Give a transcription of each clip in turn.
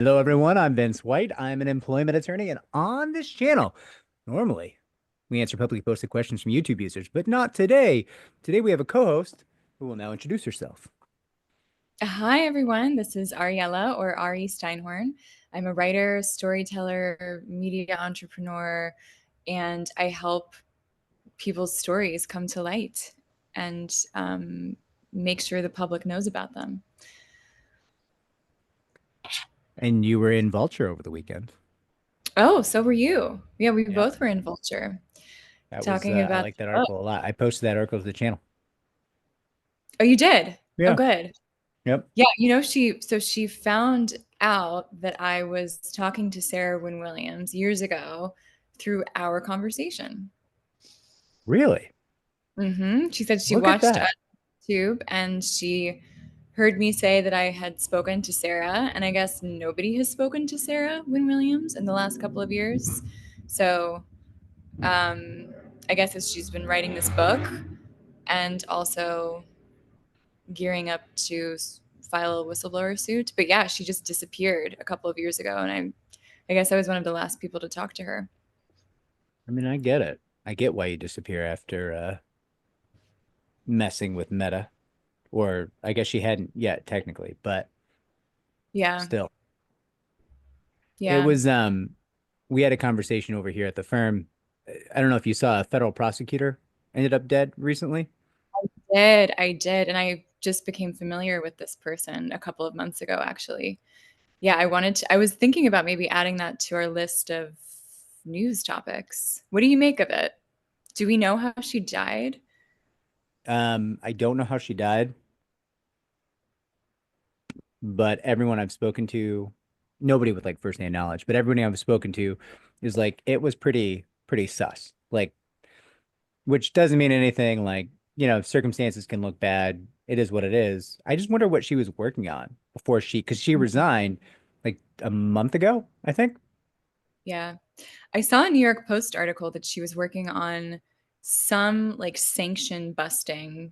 Hello, everyone. I'm Vince White. I'm an employment attorney, and on this channel, normally we answer publicly posted questions from YouTube users, but not today. Today we have a co-host who will now introduce herself. Hi, everyone. This is Ariella or Ari Steinhorn. I'm a writer, storyteller, media entrepreneur, and I help people's stories come to light and make sure the public knows about them. And you were in Vulture over the weekend. Oh, so were you. Yeah, we Yeah, both were in Vulture that was talking I about like the that book. article a lot. I posted that article to the channel. Oh, you did? Oh, Yeah. good. Yep. Yeah, she found out that I was talking to Sarah Wynne Williams years ago through our conversation. Really? She said she Look at watched that. YouTube and she heard me say that I had spoken to Sarah, and I guess nobody has spoken to Sarah Wynne Williams in the last couple of years. So um, I guess as she's been writing this book and also gearing up to file a whistleblower suit. But yeah, she just disappeared a couple of years ago, and I guess I was one of the last people to talk to her. I mean, I get it. I get why you disappear after messing with Meta, or I guess she hadn't yet technically, but Yeah, still. It yeah. was we had a conversation over here at the firm. I don't know if you saw a federal prosecutor ended up dead recently. I did, and I just became familiar with this person a couple of months ago, actually. Yeah, I was thinking about maybe adding that to our list of news topics. What do you make of it? Do we know how she died? I don't know how she died, but everyone I've spoken to, nobody with like firsthand knowledge, but everybody I've spoken to is like it was pretty sus. Like, which doesn't mean anything. Like, circumstances can look bad. It is what it is. I just wonder what she was working on before because she resigned like a month ago, I think. Yeah. I saw a New York Post article that she was working on some like sanction busting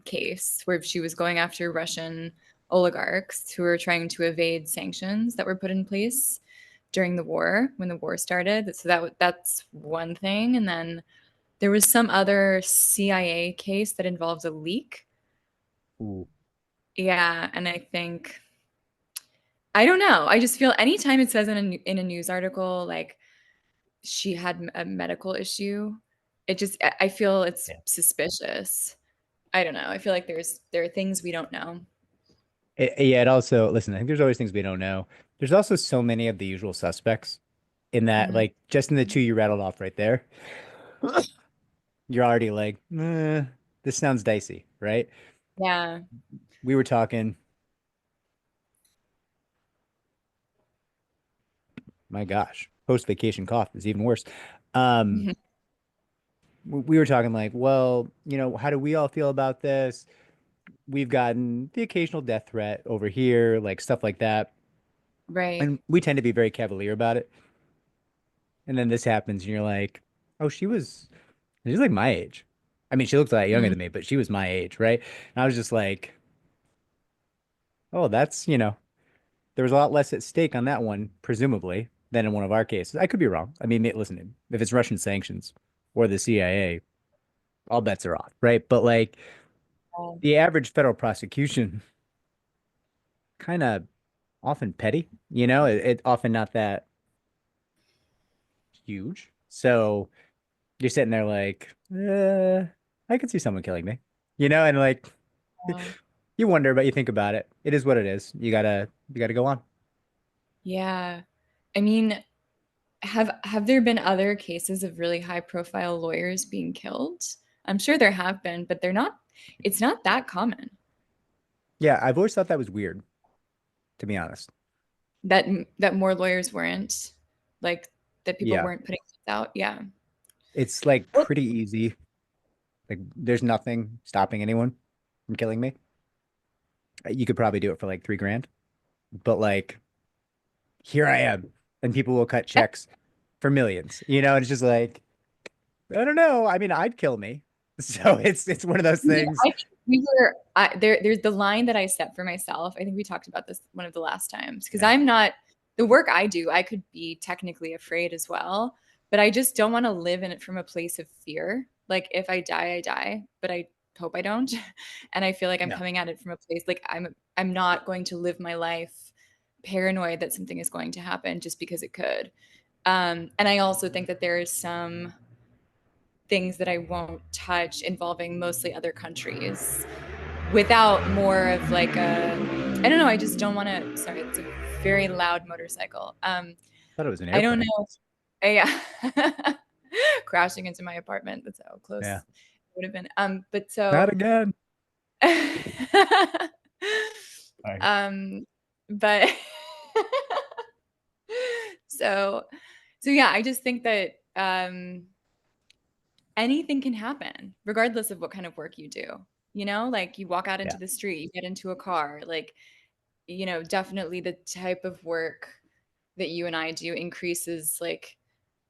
case where she was going after Russian oligarchs who were trying to evade sanctions that were put in place during the war when the war started. So that's one thing, and then there was some other CIA case that involves a leak. Ooh. Yeah, and I think I don't know. I just feel anytime it says in a news article like she had a medical issue, I feel it's Yeah. suspicious. I don't know. I feel like there are things we don't know. Yeah, it also, listen, I think there's always things we don't know. There's also so many of the usual suspects in that, Mhm. like, just in the two you rattled off right there, you're already like, this sounds dicey, right? Yeah. We were talking, my gosh, post-vacation cough is even worse. Um, Mhm. we were talking like, well, how do we all feel about this? We've gotten the occasional death threat over here, like stuff like that. Right. And we tend to be very cavalier about it. And then this happens, and you're like, oh, she's like my age. I mean, she looked a lot younger Mm. than me, but she was my age, right? And I was just like, oh, there was a lot less at stake on that one, presumably, than in one of our cases. I could be wrong. I mean, listen, if it's Russian sanctions or the CIA, all bets are off, right? But like Oh, the average federal prosecution, kind of often petty, it often not that huge. So you're sitting there like, I could see someone killing me, and like wow. you wonder, but you think about it. It is what it is. You gotta go on. Yeah. I mean, have there been other cases of really high profile lawyers being killed? I'm sure there have been, but it's not that common Yeah, I've always thought that was weird, to be honest. that that more lawyers weren't like that people Yeah, weren't putting this out. Yeah. it's like Well, pretty easy. Like there's nothing stopping anyone from killing me. You could probably do it for like 3 grand, but like here I am, and people will cut yeah. checks for millions. And it's just like I don't know. I mean, I'd kill me. So it's one of those I mean, things. there's the line that I set for myself. I think we talked about this one of the last times because Yeah. I'm not the work I do, I could be technically afraid as well, but I just don't want to live in it from a place of fear. Like if I die, I die, but I hope I don't. And I feel like I'm No. coming at it from a place like I'm not going to live my life paranoid that something is going to happen just because it could. And I also think that there is some things that I won't touch involving mostly other countries without more of like a, I don't know, I just don't want to, sorry, it's a very loud motorcycle. Thought it was an I don't airplane. know. Yeah. Crashing into my apartment. That's how Yeah. close it would have been. But Not so, again. All right. um, but so, so yeah, I just think that, anything can happen regardless of what kind of work you do. You know, like you walk out Yeah. into the street, you get into a car, like, definitely the type of work that you and I do increases like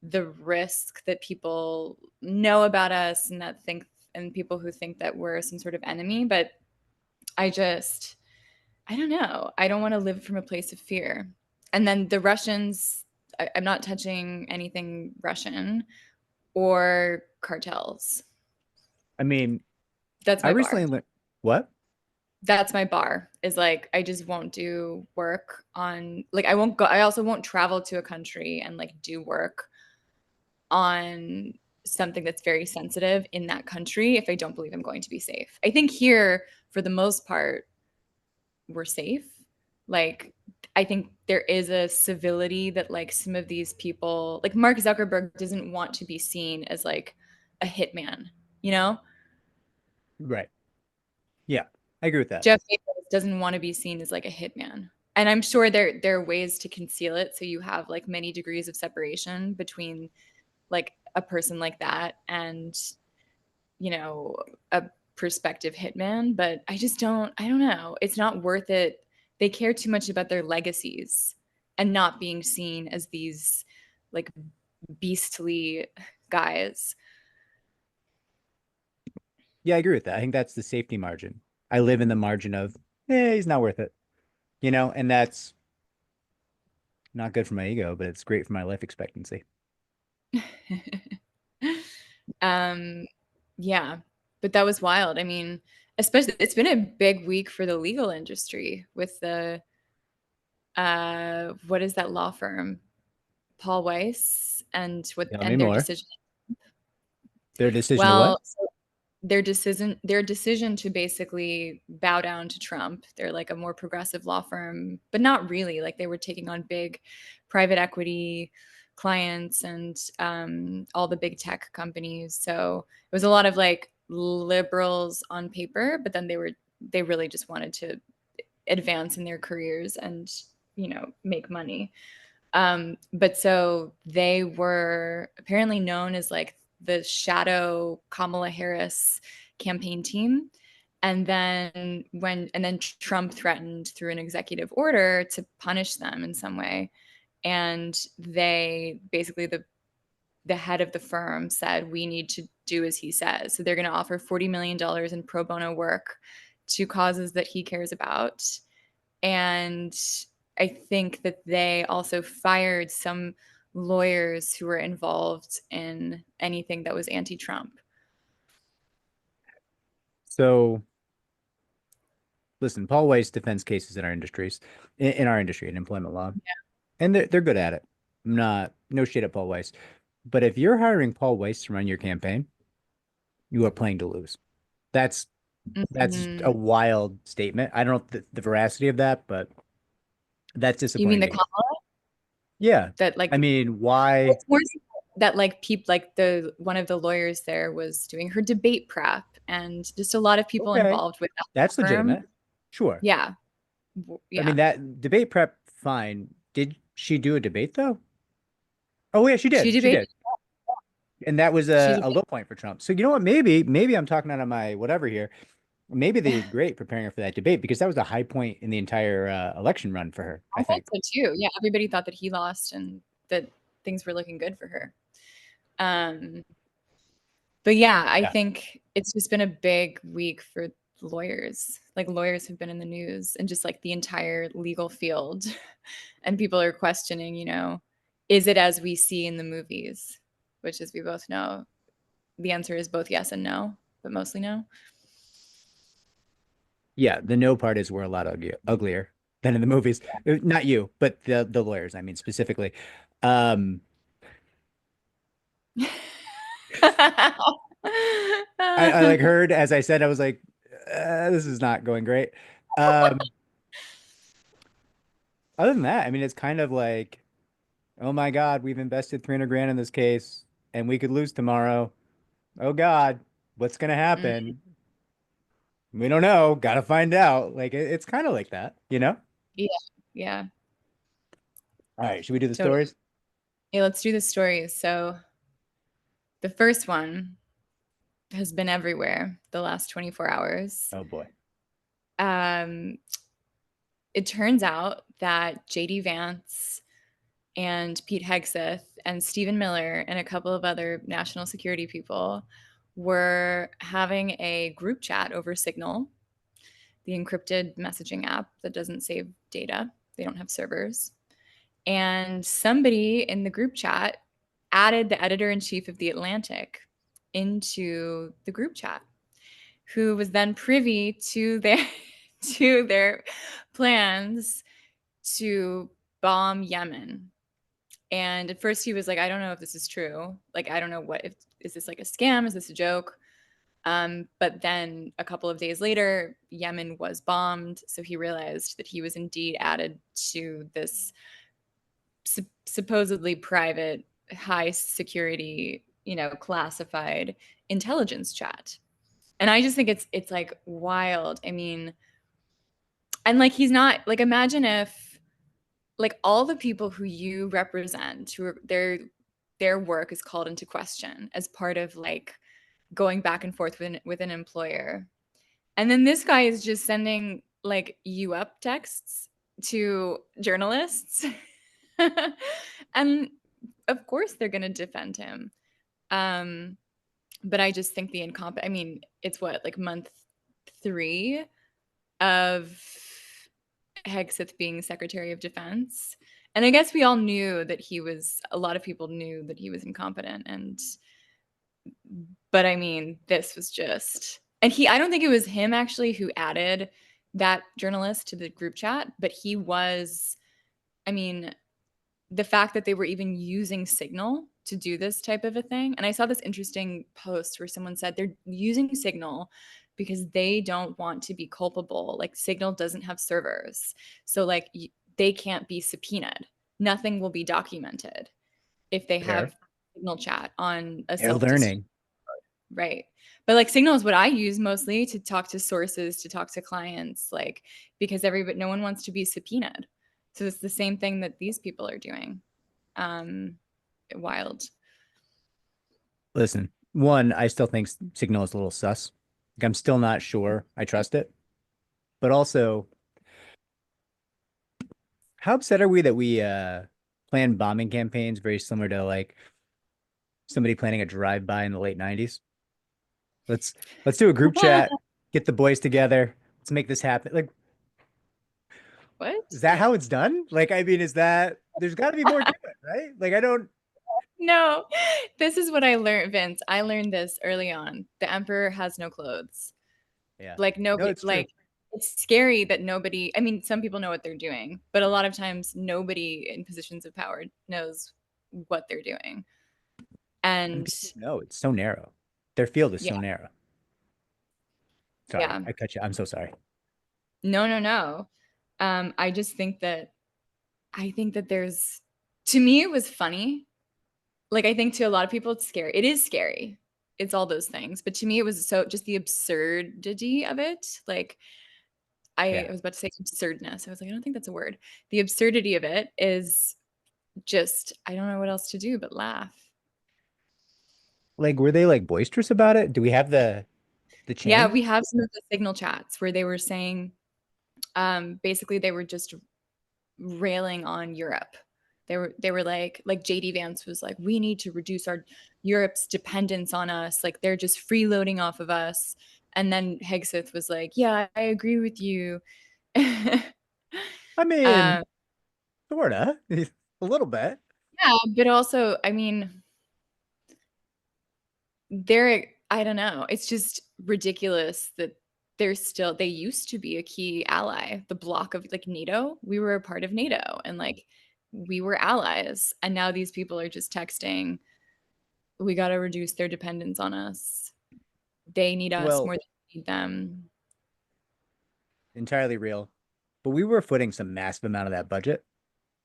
the risk that people know about us and that think and people who think that we're some sort of enemy. But I just, I don't know. I don't want to live from a place of fear. And then the Russians, I'm not touching anything Russian or cartels. I mean, That's I my bar. recently learned what? That's my bar is like I just won't do work on like I won't go I also won't travel to a country and like do work on something that's very sensitive in that country if I don't believe I'm going to be safe. I think here for the most part we're safe. Like I think there is a civility that like some of these people like Mark Zuckerberg doesn't want to be seen as like a hitman, you know? Right. Yeah. I agree with that. Jeff Bezos doesn't want to be seen as like a hitman. And I'm sure there are ways to conceal it so you have like many degrees of separation between like a person like that and a prospective hitman, but I don't know. It's not worth it. They care too much about their legacies and not being seen as these like beastly guys. Yeah, I agree with that. I think that's the safety margin. I live in the margin of, he's not worth it, and that's not good for my ego, but it's great for my life expectancy. um yeah, but that was wild. I mean, especially it's been a big week for the legal industry with the what is that law firm? Paul Weiss Tell me and their more. decision. Their decision to what? Well, so their decision to basically bow down to Trump. They're like a more progressive law firm, but not really. Like they were taking on big private equity clients and all the big tech companies. So it was a lot of like liberals on paper, but then they really just wanted to advance in their careers and make money. But so they were apparently known as like the shadow Kamala Harris campaign team. And then Trump threatened through an executive order to punish them in some way. And they basically the head of the firm said, we need to do as he says. So they're going to offer $40 million in pro bono work to causes that he cares about. And I think that they also fired some lawyers who were involved in anything that was anti-Trump. So, listen, Paul Weiss defends cases in our industries, in our industry, in employment law, and they're good at it. I'm not no shade at Paul Weiss, but if you're hiring Paul Weiss to run your campaign, you are playing to lose. That's that's a Mhm. wild statement. I don't know the veracity of that, but that's You mean disappointing the to hear. Kamala Yeah. that like I mean, why? it's more that like people like the one of the lawyers there was doing her debate prep and just a lot of people Okay, involved with that law that's firm. legitimate. Sure. Yeah. I mean, Yeah. that debate prep, fine. Did she do a debate though? Oh, yeah, she She did. She debated. did. And that was She a debated. low point for Trump. So you know what? Maybe I'm talking out of my whatever here. Maybe they did great preparing her for that debate because that was a high point in the entire election run for her, I I thought think. so too. Yeah, everybody thought that he lost and that things were looking good for her. Um, but yeah, I Yeah. think it's just been a big week for lawyers. Like lawyers have been in the news and just like the entire legal field. And people are questioning, is it as we see in the movies? Which, as we both know, the answer is both yes and no, but mostly no. Yeah, the no part is we're a lot uglier than in the movies. Not you, but the lawyers, I mean specifically. Um, I like heard as I said, I was like, this is not going great. Um, Other than that, I mean, it's kind of like, oh my God, we've invested 300 grand in this case and we could lose tomorrow. Oh God, what's gonna Mm, happen? We don't know. Gotta find out. Like it's kind of like that, you know? yeah, yeah, All right, should we do the totally. stories? Yeah, let's do the stories. So the first one has been everywhere the last 24 hours. Oh boy. Um, it turns out that JD Vance and Pete Hegseth and Stephen Miller and a couple of other national security people were having a group chat over Signal, the encrypted messaging app that doesn't save data. They don't have servers. And somebody in the group chat added the editor in chief of The Atlantic into the group chat, who was then privy to their to their plans to bomb Yemen. And at first he was like, I don't know if this is true. Like, I don't know what if is this like a scam? Is this a joke? But then a couple of days later, Yemen was bombed. So he realized that he was indeed added to this supposedly private, high security, classified intelligence chat. And I just think it's like wild. I mean, and like he's not like imagine if like all the people who you represent who are, their work is called into question as part of like going back and forth with an employer. And then this guy is just sending like you up texts to journalists. And of course they're going to defend him. Um, but I just think the incompetent, I mean, it's what, like month 3 of Hegseth being Secretary of Defense. And I guess we all knew that a lot of people knew that he was incompetent. But I mean, this was just, and I don't think it was him actually who added that journalist to the group chat, but he was, I mean, the fact that they were even using Signal to do this type of a thing. And I saw this interesting post where someone said they're using Signal because they don't want to be culpable. Like Signal doesn't have servers. So like they can't be subpoenaed. Nothing will be documented if they Fair. have Signal chat on a They're self-destruct. learning. Right. But like Signal is what I use mostly to talk to sources, to talk to clients, like because no one wants to be subpoenaed. So it's the same thing that these people are doing. Um, Wild. Listen, one, I still think Signal is a little sus. Like, I'm still not sure I trust it. But also, how upset are we that we plan bombing campaigns very similar to like somebody planning a drive-by in the late 90s? Let's let's do a group chat, get the boys together. Let's make this happen. Like, What? is that how it's done? Like, I mean, is that there's got to be more to it, right? Like, I don't. No, this is what I learned, Vince. I learned this early on. The emperor has no clothes. Yeah. Like No, nobody, it's true. like it's scary that nobody. I mean, some people know what they're doing, but a lot of times nobody in positions of power knows what they're doing. And And people know it's so narrow. Their field is yeah, so narrow. Sorry, yeah. I cut you. I'm so sorry. No, no, no. I think that there's, to me, it was funny. Like, I think to a lot of people, it's scary. It is scary. It's all those things. But to me, it was so just the absurdity of it. Like, I Yeah. was about to say absurdness. I was like, I don't think that's a word. The absurdity of it is just, I don't know what else to do but laugh. Like, were they like boisterous about it? Do we have the Yeah, chain? we have some of the signal chats where they were saying, basically, they were just railing on Europe. They were like JD Vance was like, we need to reduce our Europe's dependence on us. Like they're just freeloading off of us. And then Hegseth was like, yeah, I agree with you. I mean, um, sorta, a little bit. yeah, but also, I mean, I don't know. It's just ridiculous that they used to be a key ally, the bloc of like NATO. We were a part of NATO and like we were allies. And now these people are just texting, we got to reduce their dependence on us. They need us Well, more than we need them. entirely real. But we were footing some massive amount of that budget,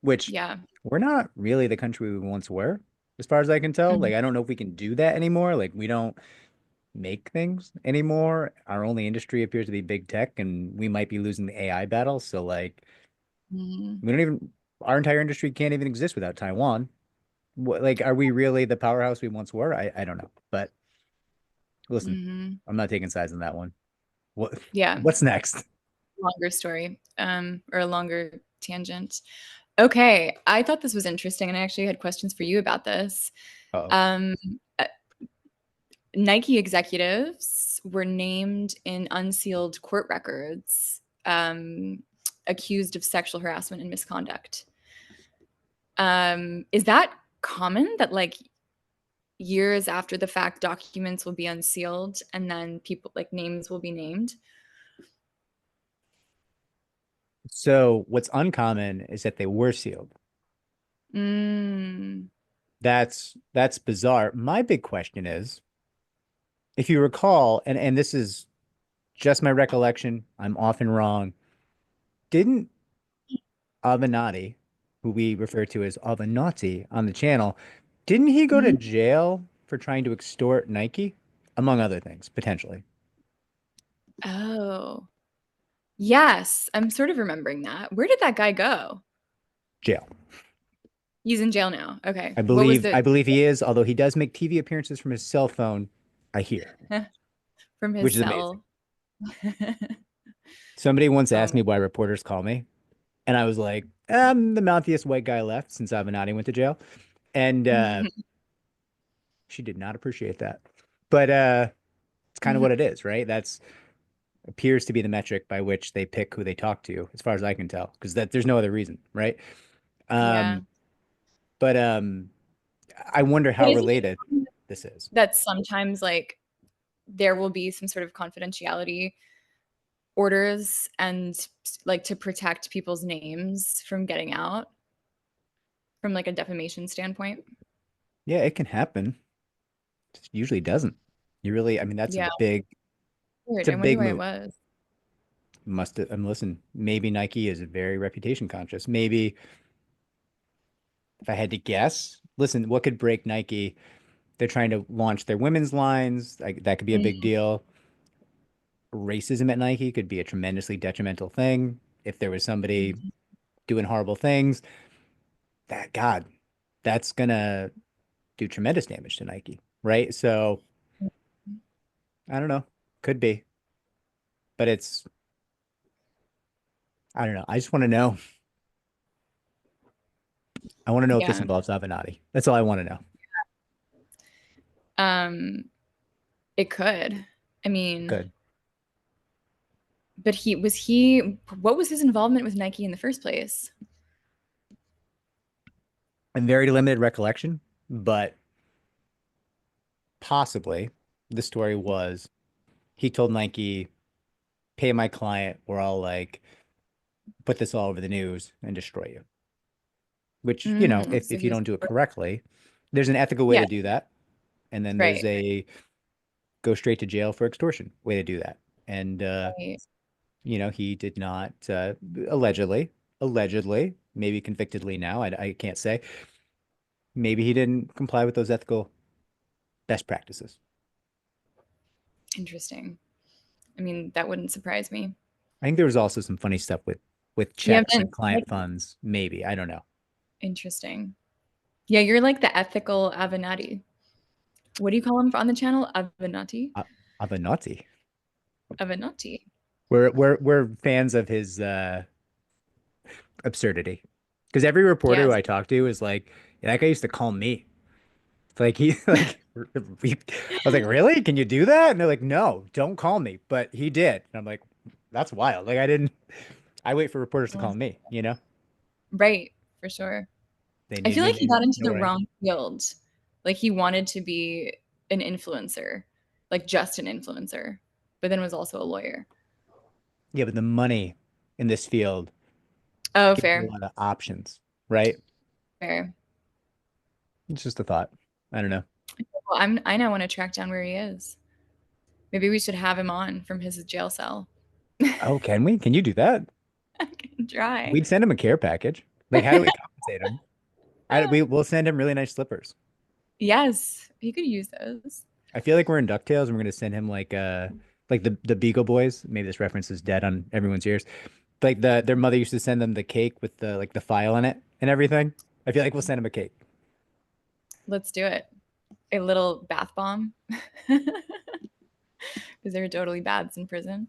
which Yeah. we're not really the country we once were, as far as I can tell. Mhm. Like, I don't know if we can do that anymore. Like, we don't make things anymore. Our only industry appears to be big tech, and we might be losing the AI battle. So, like, Mhm. we don't even, our entire industry can't even exist without Taiwan. What, like, are we really the powerhouse we once were? I don't know. But listen, Mhm. I'm not taking sides on that one. What Yeah. what's next? Longer story, or a longer tangent. Okay, I thought this was interesting, and I actually had questions for you about this. Oh, Um, uh, Nike executives were named in unsealed court records, accused of sexual harassment and misconduct. Is that common that like years after the fact documents will be unsealed and then people like names will be named? so what's uncommon is that they were sealed. Mm. That's bizarre. My big question is, if you recall, and this is just my recollection, I'm often wrong. Didn't Avenatti, who we refer to as Avenatti on the channel, didn't he go to Mhm. jail for trying to extort Nike, among other things, potentially? Oh, yes. I'm sort of remembering that. Where did that guy go? Jail. He's in jail now. Okay. I What was believe the I believe he is, although he does make TV appearances from his cell phone, I hear, from which his is amazing. cell? Somebody once Oh asked me why reporters call me, and I was like, I'm the mouthiest white guy left since Avenatti went to jail. And my. she did not appreciate that. But it's kind of what it is, right? That's appears to be the metric by which they pick who they talk to, as far as I can tell, because that there's no other reason, right? Yeah. Um, but I wonder But how isn't it related common this is. that sometimes like there will be some sort of confidentiality orders and like to protect people's names from getting out from like a defamation standpoint? Yeah, it can happen. It usually doesn't. You really, I mean, that's a Yeah. big, it's Weird. a I wonder big why it move. was. Must, listen, maybe Nike is very reputation conscious. Maybe if I had to guess, listen, what could break Nike? They're trying to launch their women's lines. Like, that could be a big Mm. deal. Racism at Nike could be a tremendously detrimental thing. If there was somebody doing horrible things, that God, that's gonna do tremendous damage to Nike, right? So I don't know. Could be, but it's I don't know. I just want to know. I want to know if this Yeah. involves Avenatti. That's all I want to know. Um, it could. I mean, Good. but what was his involvement with Nike in the first place? And very limited recollection, but possibly the story was he told Nike, pay my client, or I'll like put this all over the news and destroy you. Which, So if he you was, don't do it correctly, there's an ethical way yeah, to do that. And then there's right, a go straight to jail for extortion way to do that. And right. he did not allegedly, maybe convictedly now, I can't say. Maybe he didn't comply with those ethical best practices. Interesting. I mean, that wouldn't surprise me. I think there was also some funny stuff with Yeah, checks and Vince, client funds, maybe. I don't know. interesting. Yeah, you're like the ethical Avenatti. What do you call him on the channel? Avenatti? Avenatti. Avenatti. We're fans of his absurdity. Because every reporter who Yes. I talk to is like, yeah, that guy used to call me. It's like he like I was like, really? Can you do that? And they're like, no, don't call me. But he did. And I'm like, that's wild. Like I didn't, I wait for reporters to call me, you know? Right, for sure. They I need feel me. like he They got into know the where I am. wrong field. Like he wanted to be an influencer, like just an influencer, but then was also a lawyer. Yeah, but the money in this field Oh, gives you a fair, lot of options, right? fair. It's just a thought. I don't know. Well, I now want to track down where he is. Maybe we should have him on from his jail cell. Oh, can we? Can you do that? I can try. We'd send him a care package. Like, how do we compensate him? We'll send him really nice slippers. Yes, he could use those. I feel like we're in DuckTales and we're gonna send him like the Beagle Boys. Maybe this reference is dead on everyone's ears. Like their mother used to send them the cake with the like the file in it and everything. I feel like we'll send him a cake. Let's do it. A little bath bomb because they're totally bads in prison.